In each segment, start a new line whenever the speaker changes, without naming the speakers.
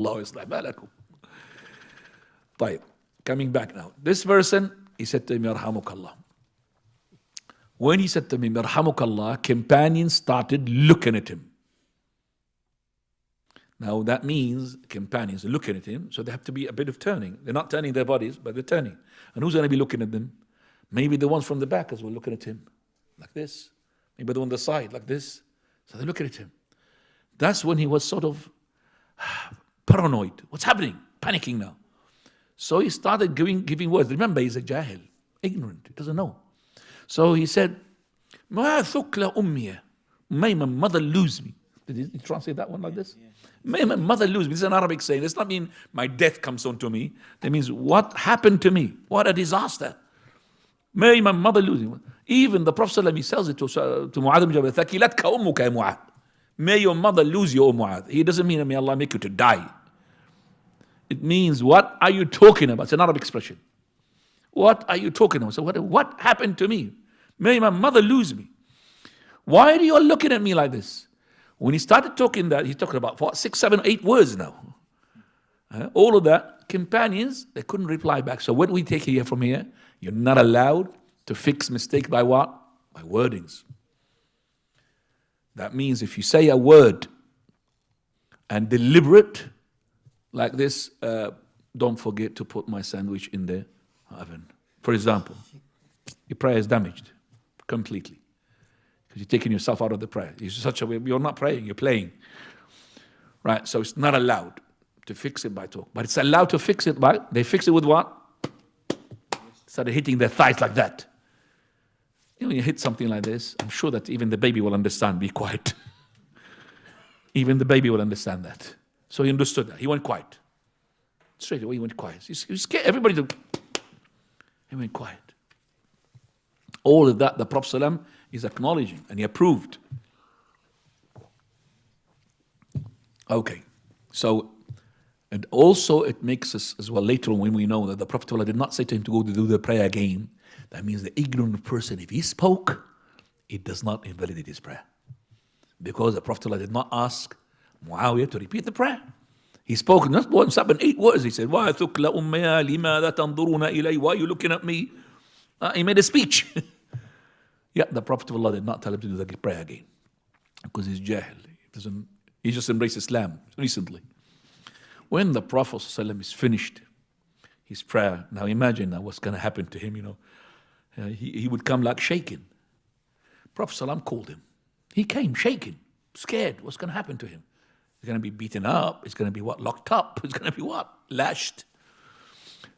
Allah is malakum. طيب, coming back now. This person, he said to him, Yarhamukallah. When he said to him, Yarhamukallah, companions started looking at him. Now that means companions are looking at him, so they have to be a bit of turning. They're not turning their bodies, but they're turning. And who's going to be looking at them? Maybe the ones from the back as well looking at him, like this. Maybe the one on the side, like this. So they're looking at him. That's when he was sort of paranoid. What's happening? Panicking now. So he started giving words. Remember, he's a jahil, ignorant, he doesn't know. So he said, Ma thukla ummiya. May my mother lose me. Did he translate that one like this? May my mother lose me. This is an Arabic saying. This does not mean my death comes on to me. That means what happened to me? What a disaster. May my mother lose me. Even the Prophet ﷺ, he says it to Mu'adh ibn Jabal, Thakilatka ummuka ya Mu'adh. May your mother lose you, O Mu'adh. He doesn't mean may Allah make you to die. It means, what are you talking about? It's an Arabic expression. What are you talking about? So what happened to me? May my mother lose me. Why are you all looking at me like this? When he started talking that, he's talking about 4, 6, 7, 8 words now. All of that, companions, they couldn't reply back. So what do we take here from here? You're not allowed to fix mistake by what? By wordings. That means if you say a word and deliberate like this, don't forget to put my sandwich in the oven. For example, your prayer is damaged completely because you're taking yourself out of the prayer. You're not praying, you're playing. Right, so it's not allowed to fix it by talk. But it's allowed to fix it by, they fix it with what? Started hitting their thighs like that. You know, when you hit something like this, I'm sure that even the baby will understand, be quiet. Even the baby will understand that. So he understood that. He went quiet. Straight away he went quiet. He scared everybody to... He went quiet. All of that the Prophet ﷺ is acknowledging and he approved. Okay. So, and also it makes us as well later on when we know that the Prophet ﷺ did not say to him to go to do the prayer again. That means the ignorant person, if he spoke, it does not invalidate his prayer. Because the Prophet ﷺ did not ask Muawiyah to repeat the prayer. He spoke not 1, 7, 8 words. He said, Why thukla ummiya limada tanduruna ilay? Why are you looking at me? He made a speech. Yet the Prophet ﷺ did not tell him to do the prayer again. Because he's jahil. He just embraced Islam recently. When the Prophet ﷺ is finished his prayer, now imagine now what's going to happen to him, you know. He would come like shaking. Prophet ﷺ called him. He came shaking, scared. What's going to happen to him? He's going to be beaten up. He's going to be what? Locked up. He's going to be what? Lashed.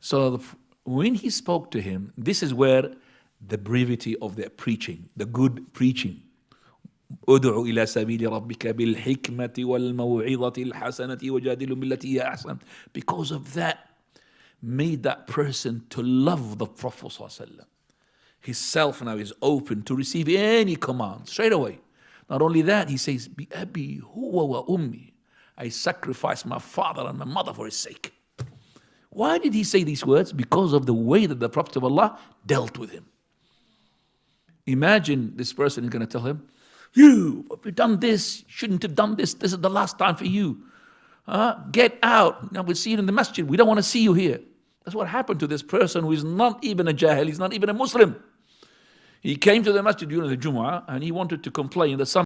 So when he spoke to him, this is where the brevity of the preaching, the good preaching. ادعو إلى سبيل ربك بالحكمة والموعظة الحسنة وجادلهم بالتي هي أحسن. Because of that, made that person to love the Prophet ﷺ. His self now is open to receive any command straight away. Not only that, he says, بِأَبِي هُوَ وَأُمِّي. I sacrifice my father and my mother for his sake. Why did he say these words? Because of the way that the Prophet of Allah dealt with him. Imagine this person is going to tell him, you have done this, shouldn't have done this, this is the last time for you. Get out. Now we'll see you in the masjid. We don't want to see you here. That's what happened to this person who is not even a jahil, he's not even a Muslim. He came to the masjid during the Jumu'ah and he wanted to complain that some